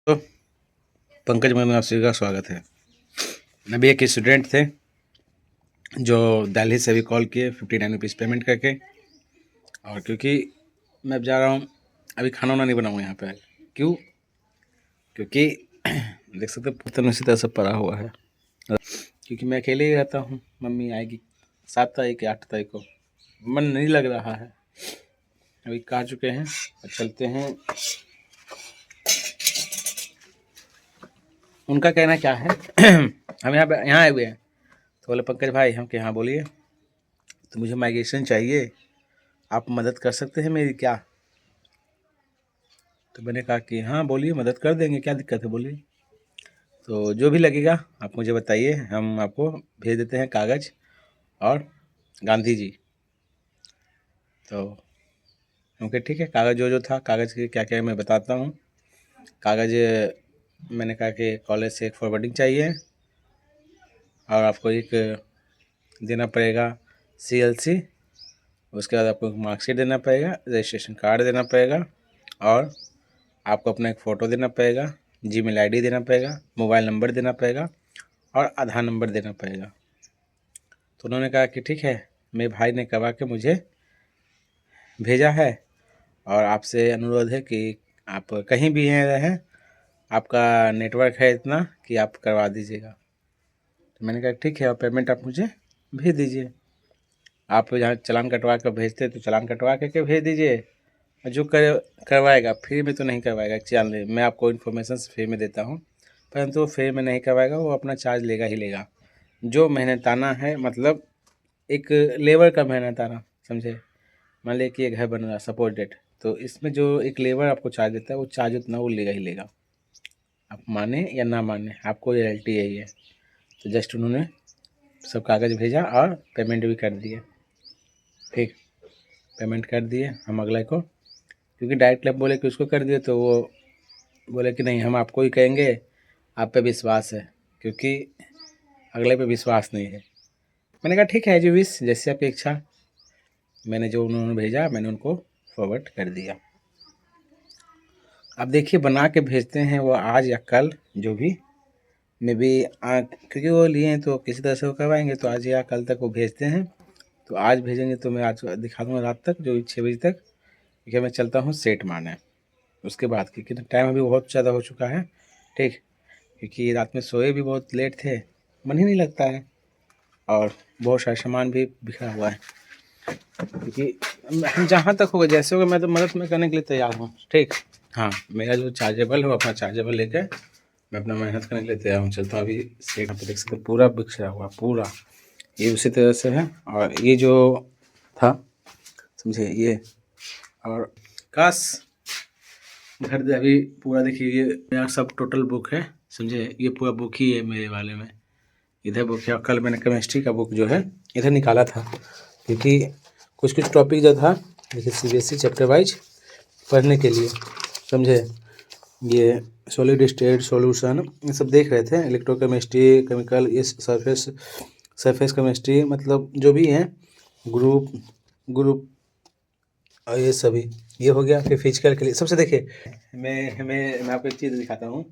तो पंकज में आप सभी का स्वागत है। अभी एक स्टूडेंट थे जो दिल्ली से अभी कॉल किए 59 रुपीज़ पेमेंट करके, और क्योंकि मैं अब जा रहा हूँ, अभी खाना वाना नहीं बनाऊँगा यहाँ पे। क्यों? क्योंकि देख सकते बर्तन उसी तरह से पड़ा हुआ है, क्योंकि मैं अकेले ही रहता हूँ। मम्मी आएगी 7 तारीख या 8 तारीख को। मन नहीं लग रहा है, अभी खा चुके हैं और चलते हैं। उनका कहना क्या है हम यहाँ आए हुए हैं, तो बोले पंकज भाई हम के हाँ बोलिए, तो मुझे माइग्रेशन चाहिए, आप मदद कर सकते हैं मेरी क्या? तो मैंने कहा कि हाँ बोलिए, मदद कर देंगे, क्या दिक्कत है बोलिए। तो जो भी लगेगा आप मुझे बताइए, हम आपको भेज देते हैं कागज़ और गांधी जी। तो ओके ठीक है, कागज़ जो था, कागज़ के क्या क्या मैं बताता हूँ। कागज़ मैंने कहा कि कॉलेज से एक फॉरवर्डिंग चाहिए, और आपको एक देना पड़ेगा CLC, उसके बाद आपको मार्कशीट देना पड़ेगा, रजिस्ट्रेशन कार्ड देना पड़ेगा, और आपको अपना एक फ़ोटो देना पड़ेगा, जीमेल आईडी देना पड़ेगा, मोबाइल नंबर देना पड़ेगा, और आधार नंबर देना पड़ेगा। तो उन्होंने कहा कि ठीक है, मेरे भाई ने करवा के मुझे भेजा है, और आपसे अनुरोध है कि आप कहीं भी हैं रहें, आपका नेटवर्क है इतना कि आप करवा दीजिएगा। तो मैंने कहा ठीक है, और पेमेंट आप मुझे भेज दीजिए। आप जहाँ चालान कटवा कर भेजते तो चालान कटवा के भेज दीजिए, और जो करवाएगा फ्री में तो नहीं करवाएगा। चलिए, मैं आपको इन्फॉर्मेशन फ्री में देता हूँ, परंतु वो फ्री में नहीं करवाएगा, वो अपना चार्ज लेगा ही लेगा। जो मेहनताना है, मतलब एक लेबर का मेहनताना, समझे। मान लिया कि ये घर बन रहा सपोज डेट, तो इसमें जो एक लेबर आपको चार्ज देता है, वो चार्ज उतना वो लेगा ही लेगा, आप माने या ना माने, आपको रियलिटी यही है। तो जस्ट उन्होंने सब कागज़ भेजा और पेमेंट भी कर दिए। ठीक, पेमेंट कर दिए हम अगले को, क्योंकि डायरेक्ट क्लब बोले कि उसको कर दिए, तो वो बोले कि नहीं हम आपको ही कहेंगे, आप पे विश्वास है, क्योंकि अगले पे विश्वास नहीं है। मैंने कहा ठीक है, जो विश जैसे आपकी इच्छा। मैंने जो उन्होंने भेजा मैंने उनको फॉरवर्ड कर दिया। अब देखिए बना के भेजते हैं वो आज या कल, जो भी मे बी, क्योंकि वो लिए हैं तो किसी तरह से वो करवाएंगे, तो आज या कल तक वो भेजते हैं। तो आज भेजेंगे तो मैं आज दिखा दूँगा रात तक, जो 6 बजे तक, क्योंकि मैं चलता हूँ सेट मारने। उसके बाद क्योंकि टाइम अभी बहुत ज़्यादा हो चुका है, ठीक, क्योंकि रात में सोए भी बहुत लेट थे, मन ही नहीं लगता है, और बहुत सारा सामान भी बिखरा हुआ है। क्योंकि जहाँ तक होगा जैसे होगा, मैं तो मदद में करने के लिए तैयार हूँ, ठीक। हाँ, मेरा जो चार्जेबल है वो अपना चार्जेबल लेकर मैं अपना मेहनत करने के लिए तैयार हूँ। चलता हूँ अभी सेट पे, देख सकते पूरा बिखरा हुआ, पूरा ये उसी तरह से है। और ये जो था, समझे, ये, और काश घर दे अभी पूरा, देखिए ये मेरा सब टोटल बुक है, समझे, ये पूरा बुक ही है मेरे वाले में। इधर बुक है, और कल मैंने केमिस्ट्री का बुक जो है इधर निकाला था, क्योंकि कुछ कुछ टॉपिक जो था, देखिए CBSE चैप्टर वाइज पढ़ने के लिए, समझे, ये सॉलिड स्टेट सॉल्यूशन ये सब देख रहे थे, इलेक्ट्रोकेमिस्ट्री, केमिकल, ये सरफेस केमिस्ट्री, मतलब जो भी हैं, ग्रुप और ये सभी, ये हो गया। फिर फिजिकल के लिए सबसे, देखिए मैं आपको एक चीज़ दिखाता हूँ।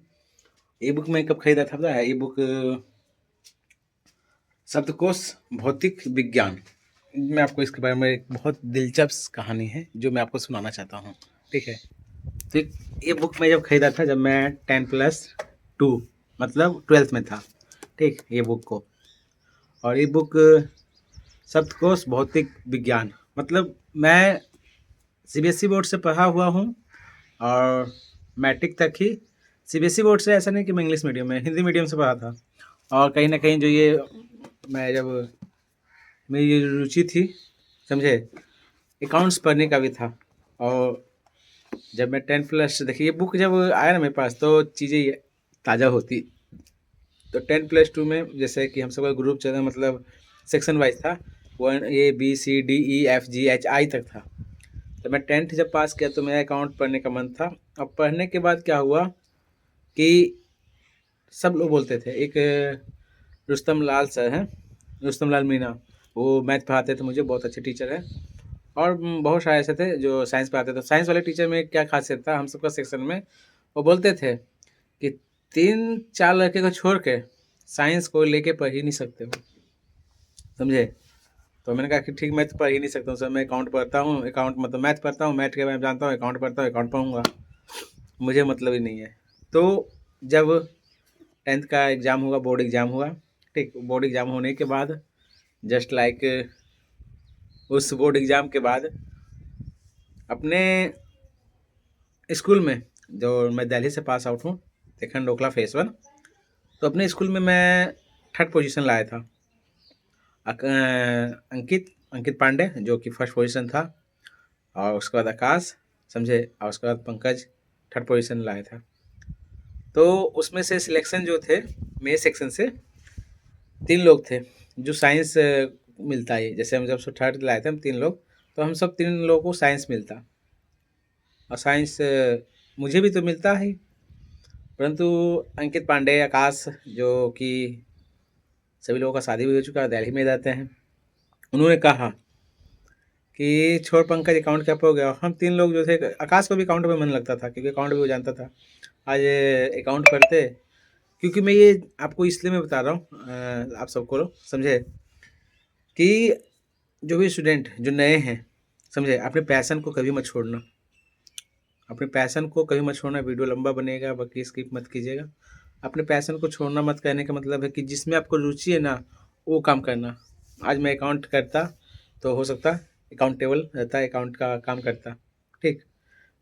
ये बुक मैं कब खरीदा था पता है? ये बुक शब्दकोश भौतिक विज्ञान। मैं आपको इसके बारे में एक बहुत दिलचस्प कहानी है जो मैं आपको सुनाना चाहता हूँ, ठीक है। तो ये बुक मैं जब खरीदा था, जब मैं 10+2 मतलब 12th में था, ठीक, ये बुक को। और ये बुक शब्दकोश भौतिक विज्ञान, मतलब मैं CBSE बोर्ड से पढ़ा हुआ हूँ, और मैट्रिक तक ही CBSE बोर्ड से, ऐसा नहीं कि मैं इंग्लिश मीडियम में, हिंदी मीडियम से पढ़ा था। और कहीं ना कहीं जो ये मैं जब मेरी ये रुचि थी, समझे, अकाउंट्स पढ़ने का भी था। और जब मैं 10+, देखिए ये बुक जब आया ना मेरे पास, तो चीज़ें ताज़ा होती। तो 10+2 में जैसे कि हम सबका ग्रुप चला, मतलब सेक्शन वाइज था, 1 A B C D E F G H I तक था। तो मैं 10th जब पास किया तो मेरा अकाउंट पढ़ने का मन था। अब पढ़ने के बाद क्या हुआ कि सब लोग बोलते थे, एक रुस्तम लाल सर हैं, रुस्तम लाल मीना, वो मैथ पढ़ाते थे मुझे, बहुत अच्छे टीचर हैं। और बहुत सारे ऐसे थे जो साइंस पढ़ाते थे। साइंस वाले टीचर में क्या खासियत था, हम सबका सेक्शन में वो बोलते थे कि 3-4 लड़के को छोड़ के साइंस को लेके पढ़ ही नहीं सकते हो, समझे। तो मैंने कहा कि ठीक, मैं तो पढ़ ही नहीं सकता हूँ सर, मैं अकाउंट पढ़ता हूँ, अकाउंट मतलब मैथ पढ़ता हूँ, मैथ के बारे में जानता हूँ, अकाउंट पढ़ता हूँ, अकाउंट पढ़ूंगा, मुझे मतलब ही नहीं है। तो जब 10th का एग्ज़ाम हुआ, बोर्ड एग्ज़ाम हुआ, ठीक, बोर्ड एग्ज़ाम होने के बाद जस्ट लाइक उस बोर्ड एग्ज़ाम के बाद अपने स्कूल में, जो मैं दिल्ली से पास आउट हूँ, देखन डोकला फेस 1, तो अपने स्कूल में मैं 3rd पोजीशन लाया था। अंकित अंकित पांडे जो कि 1st पोजीशन था, और उसके बाद आकाश, समझे, और उसके बाद पंकज 3rd पोजीशन लाया था। तो उसमें से सिलेक्शन जो थे मेरे सेक्शन से 3 लोग थे जो साइंस मिलता है, जैसे हम जब 3rd लाए थे हम 3 लोग, तो हम सब 3 लोगों को साइंस मिलता, और साइंस मुझे भी तो मिलता है, परंतु अंकित पांडे, आकाश, जो कि सभी लोगों का शादी भी हो चुका है, दिल्ली में रहते हैं, उन्होंने कहा कि छोड़ पंकज, अकाउंट क्या हो गया। हम 3 लोग जो थे, आकाश को भी अकाउंट में मन लगता था क्योंकि अकाउंट भी वो जानता था। आज अकाउंट पढ़ते, क्योंकि मैं ये आपको इसलिए मैं बता रहा हूँ आप सबको, समझे, कि जो भी स्टूडेंट जो नए हैं, समझे, अपने पैशन को कभी मत छोड़ना, अपने पैशन को कभी मत छोड़ना। वीडियो लंबा बनेगा, बाकी स्किप मत कीजिएगा। अपने पैशन को छोड़ना मत, कहने का मतलब है कि जिसमें आपको रुचि है ना, वो काम करना। आज मैं अकाउंट करता तो हो सकता अकाउंटेबल रहता, अकाउंट का काम करता, ठीक,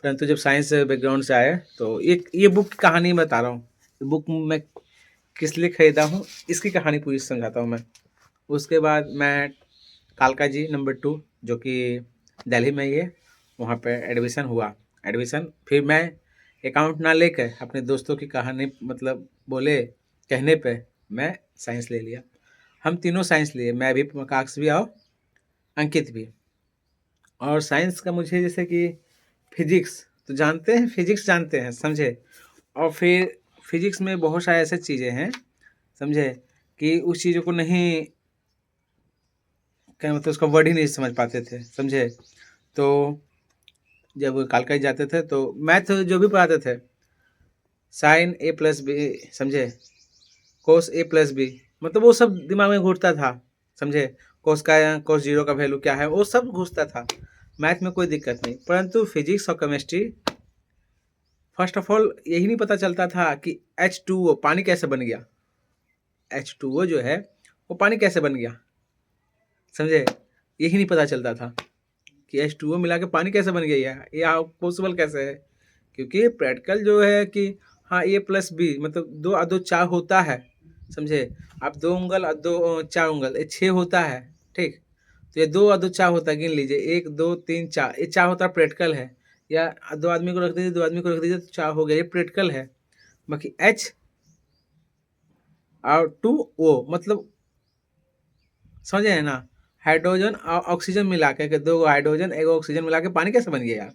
परंतु जब साइंस बैकग्राउंड से आया तो ये बुक की कहानी बता रहा हूँ। बुक मैं किस लिए ख़रीदा हूँ, इसकी कहानी पूरी समझाता हूँ मैं। उसके बाद मैं कालका जी नंबर 2, जो कि दिल्ली में ही है, वहाँ पे एडमिशन हुआ। एडमिशन फिर मैं अकाउंट ना लेकर अपने दोस्तों की कहानी मतलब बोले कहने पे मैं साइंस ले लिया। हम तीनों साइंस लिए, मैं भी, आकाश भी और अंकित भी। और साइंस का मुझे जैसे कि फिजिक्स तो जानते हैं, फिजिक्स जानते हैं, समझे, और फिर फिजिक्स में बहुत सारी ऐसी चीज़ें हैं, समझे, कि उस चीज़ों को नहीं, क्या मतलब उसका वर्ड ही नहीं समझ पाते थे, समझे। तो जब कालका जाते थे तो मैथ जो भी पढ़ाते थे, साइन ए प्लस बी, समझे, कोस ए प्लस बी, मतलब वो सब दिमाग में घूरता था, समझे, कोस जीरो का वैल्यू क्या है, वो सब घुसता था। मैथ में कोई दिक्कत नहीं, परंतु फिजिक्स और केमिस्ट्री, फर्स्ट ऑफ ऑल यही नहीं पता चलता था कि H2O पानी कैसे बन गया। H2O जो है वो पानी कैसे बन गया, समझे, यही नहीं पता चलता था कि H2O मिला के पानी कैसे बन गया, ये पॉसिबल कैसे है। क्योंकि प्रैक्टिकल जो है कि हाँ ए प्लस बी मतलब 2 और 2 4 होता है, समझे। आप 2 उंगल और 2 4 उंगल, ये 6 होता है, ठीक। तो ये 2 और 2 4 होता है, गिन लीजिए, 1 2 3 4, ये 4 होता है प्रैक्टिकल है। या 2 आदमी को रख दीजिए, 2 आदमी को रख दीजिए तो 4 हो गया, ये प्रैक्टिकल है। बाकी H और 2O मतलब समझे है ना, हाइड्रोजन और ऑक्सीजन मिला के 2 हाइड्रोजन 1 ऑक्सीजन मिला के पानी कैसे बन गया यार।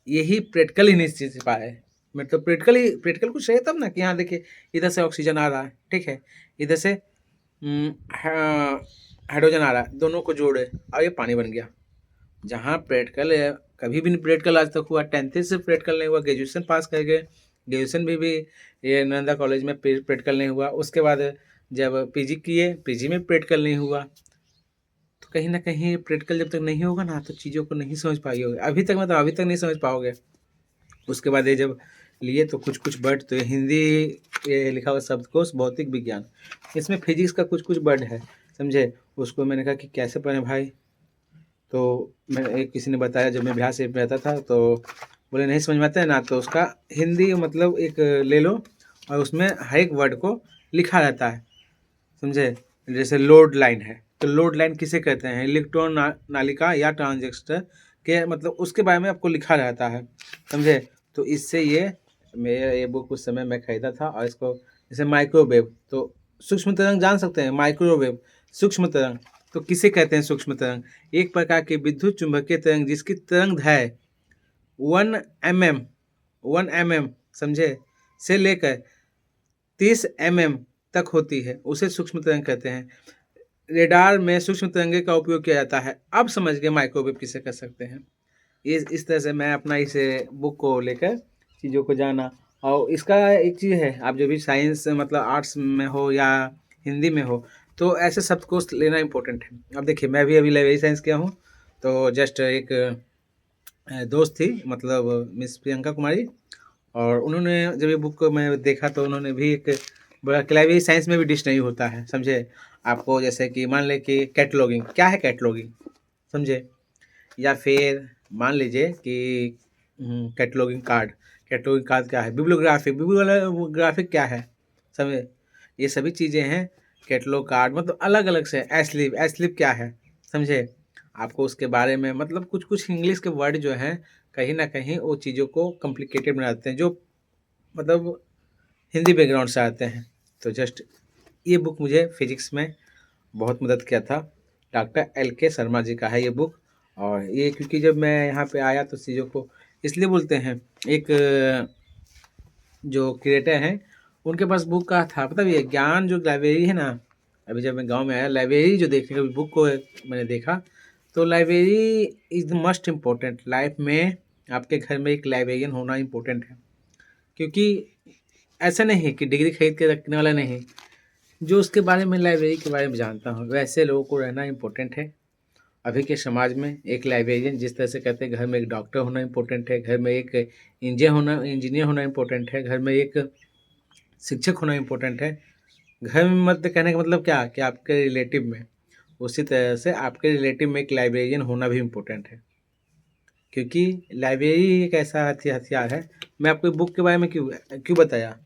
यही प्रैक्टिकल ही नहीं सीख पाए। मतलब प्रैक्टिकल कुछ है तब ना, कि यहाँ देखिए इधर से ऑक्सीजन आ रहा है, ठीक है, इधर से हाइड्रोजन आ रहा है, दोनों को जोड़े और ये पानी बन गया। जहाँ प्रैक्टिकल है, कभी भी नहीं प्रैक्टिकल आज तक हुआ, 10th से प्रैक्टिकल नहीं हुआ, ग्रेजुएशन पास कर गए, ग्रेजुएशन भी ये नंदा कॉलेज में प्रैक्टिकल नहीं हुआ। उसके बाद जब पीजी किए, पीजी में प्रैक्टिकल नहीं हुआ। तो कहीं ना कहीं प्रैक्टिकल जब तक नहीं होगा ना, तो चीज़ों को नहीं समझ पाओगे, अभी तक मतलब अभी तक नहीं समझ पाओगे। उसके बाद ये जब लिए तो कुछ कुछ वर्ड, तो हिंदी ये लिखा हुआ शब्दकोश भौतिक विज्ञान, इसमें फिजिक्स का कुछ कुछ वर्ड है, समझे। उसको मैंने कहा कि कैसे पढ़ें भाई, तो मैं किसी ने बताया, जब मैं बिहार से रहता था तो बोले नहीं समझ में आता है ना, तो उसका हिंदी मतलब एक ले लो और उसमें हर एक वर्ड को लिखा रहता है, समझे। जैसे लोड लाइन है, तो लोड लाइन किसे कहते हैं, इलेक्ट्रॉन नालिका या ट्रांजिस्टर के मतलब उसके बारे में आपको लिखा रहता है, समझे। तो इससे ये बुक उस समय मैं खरीदा था। और इसको जैसे माइक्रोवेव, तो सूक्ष्म तरंग जान सकते हैं, माइक्रोवेव सूक्ष्म तरंग, तो किसे कहते हैं सूक्ष्म तरंग, एक प्रकार की विद्युत चुंबकीय तरंग जिसकी तरंग दैर्घ्य 1 mm समझे से लेकर 30 mm तक होती है, उसे सूक्ष्म तरंग कहते हैं। रेडार में सूक्ष्म तरंगे का उपयोग किया जाता है। अब समझ गए माइक्रोवेव किसे कह सकते हैं। इस तरह से मैं अपना इस बुक को लेकर चीज़ों को जाना। और इसका एक चीज़ है, आप जो भी साइंस मतलब आर्ट्स में हो या हिंदी में हो, तो ऐसे शब्द कोश लेना इम्पोर्टेंट है। अब देखिए मैं भी अभी लाइब्रेरी साइंस किया हूँ, तो जस्ट एक दोस्त थी मतलब मिस प्रियंका कुमारी, और उन्होंने जब ये बुक को मैं देखा तो उन्होंने भी एक बोला कि लाइब्रेरी साइंस में भी डिक्शनरी होता है, समझे। आपको जैसे कि मान लें कि कैटलॉगिंग क्या है, कैटलॉगिंग समझे, या फिर मान लीजिए कि कैटलॉगिंग कार्ड, कैटलॉगिंग कार्ड क्या है, बिब्लियोग्राफिक, बिब्लियोग्राफिक क्या है, समझे। ये सभी चीज़ें हैं। कैटलॉग कार्ड मतलब अलग अलग से, एस्लिप, एस्लिप क्या है, समझे। आपको उसके बारे में मतलब कुछ कुछ इंग्लिश के वर्ड जो हैं कहीं ना कहीं वो चीज़ों को कॉम्प्लिकेटेड बनाते हैं, जो मतलब हिंदी बैकग्राउंड से आते हैं। तो जस्ट ये बुक मुझे फिजिक्स में बहुत मदद किया था। डॉक्टर एल के शर्मा जी का है ये बुक। और ये क्योंकि जब मैं यहाँ पे आया तो चीज़ों को इसलिए बोलते हैं, एक जो क्रिएटर हैं उनके पास बुक का था, मतलब ये ज्ञान जो लाइब्रेरी है ना। अभी जब मैं गांव में आया, लाइब्रेरी जो देखने का बुक को मैंने देखा, तो library is the must important life में। आपके घर में एक लाइब्रेरियन होना इम्पोर्टेंट है, क्योंकि ऐसा नहीं कि डिग्री खरीद के रखने वाला नहीं, जो उसके बारे में लाइब्रेरी के बारे में जानता हूँ वैसे लोगों को रहना इम्पोर्टेंट है। अभी के समाज में एक लाइब्रेरियन जिस तरह से कहते हैं, घर में एक डॉक्टर होना इम्पोर्टेंट है, घर में एक इंजीनियर होना इम्पोर्टेंट है, घर में एक शिक्षक होना इम्पोर्टेंट है। घर में मत कहने का मतलब क्या कि आपके रिलेटिव में, उसी तरह से आपके रिलेटिव में एक लाइब्रेरियन होना भी इम्पोर्टेंट है, क्योंकि लाइब्रेरी एक ऐसा हथियार है। मैं आपको बुक के बारे में क्यों क्यों बताया,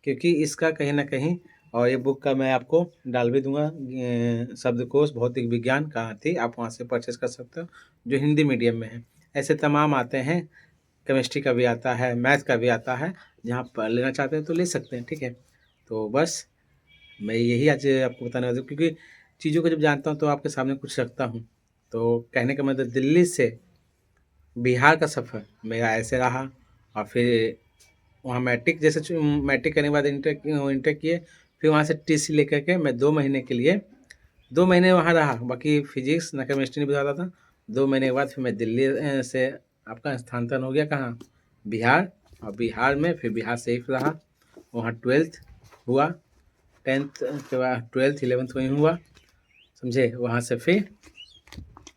क्योंकि इसका कहीं ना कहीं, और ये बुक का मैं आपको डाल भी दूंगा, शब्दकोश भौतिक विज्ञान कहाँ थी, आप वहाँ से परचेस कर सकते हो, जो हिंदी मीडियम में है। ऐसे तमाम आते हैं, केमिस्ट्री का भी आता है, मैथ का भी आता है, जहाँ आप लेना चाहते हैं तो ले सकते हैं, ठीक है। तो बस मैं यही आज आपको बताने वाला था, क्योंकि चीज़ों को जब जानता हूँ तो आपके सामने कुछ रखता हूँ। तो कहने का मतलब दिल्ली से बिहार का सफ़र मेरा ऐसे रहा। और फिर वहाँ मैट्रिक जैसे मैट्रिक करने के बाद इंटर इंटर किए, फिर वहाँ से टीसी लेकर के मैं 2 महीने के लिए 2 महीने वहाँ रहा, बाकी फिजिक्स ना केमिस्ट्री नहीं बताता था। 2 महीने के बाद फिर मैं दिल्ली से आपका स्थानांतरण हो गया कहाँ, बिहार। और बिहार में फिर बिहार से ही रहा, वहाँ 12th हुआ, 10th के बाद 12th 11th वहीं हुआ, समझे। वहाँ से फिर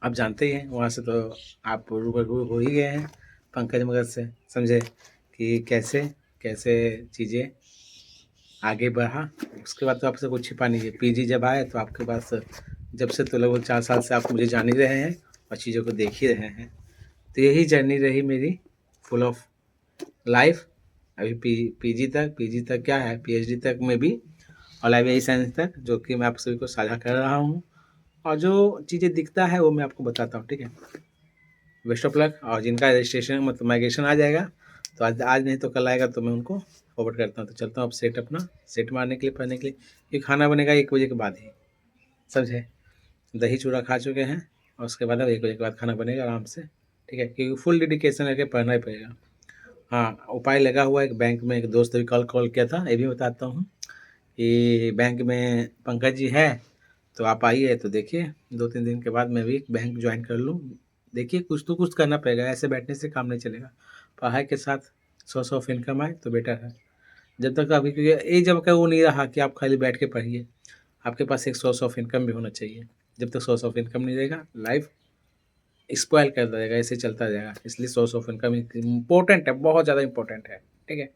आप जानते ही हैं, वहाँ से तो आप रूबरू हो ही गए हैं पंकज मगध से, समझे, कि कैसे कैसे चीज़ें आगे बढ़ा। उसके बाद तो आपसे कुछ छिपा नहीं है। पीजी जब आए तो आपके पास जब से तो लगभग 4 साल से आप मुझे जान ही रहे हैं और चीज़ों को देख ही रहे हैं। तो यही जर्नी रही मेरी, फुल ऑफ लाइफ। अभी पीजी तक क्या है, पीएचडी तक में भी, और लाइब्रेरी साइंस तक, जो कि मैं आप सभी को साझा कर रहा हूँ। और जो चीज़ें दिखता है वो मैं आपको बताता हूँ, ठीक है। Best of luck. और जिनका रजिस्ट्रेशन मतलब माइग्रेशन आ जाएगा तो आज नहीं तो कल आएगा, तो मैं उनको फॉरवर्ड करता हूँ। तो चलता हूँ अब सेट अपना सेट मारने के लिए, पढ़ने के लिए। ये खाना बनेगा 1 बजे के बाद ही, समझे। दही चूड़ा खा चुके हैं और उसके बाद अब 1 बजे के बाद खाना बनेगा आराम से, ठीक है, क्योंकि फुल डेडिकेशन करके पढ़ना ही पड़ेगा। हाँ, उपाय लगा हुआ है। एक बैंक में एक दोस्त भी कॉल किया था, ये भी बताता हूँ कि बैंक में पंकज जी है, तो आप आइए। तो देखिए 2-3 दिन के बाद मैं भी बैंक ज्वाइन कर लूँ। देखिए कुछ तो कुछ करना पड़ेगा, ऐसे बैठने से काम नहीं चलेगा। पढ़ाई के साथ सोर्स ऑफ इनकम आए तो बेटर है। जब तक अभी, क्योंकि एज अब का वो नहीं रहा कि आप खाली बैठ के पढ़िए, आपके पास एक सोर्स ऑफ इनकम भी होना चाहिए। जब तक सोर्स ऑफ इनकम नहीं रहेगा, लाइफ स्पॉइल कर देगा, ऐसे चलता जाएगा। इसलिए सोर्स ऑफ इनकम इम्पोर्टेंट है, बहुत ज़्यादा इम्पोर्टेंट है, ठीक है।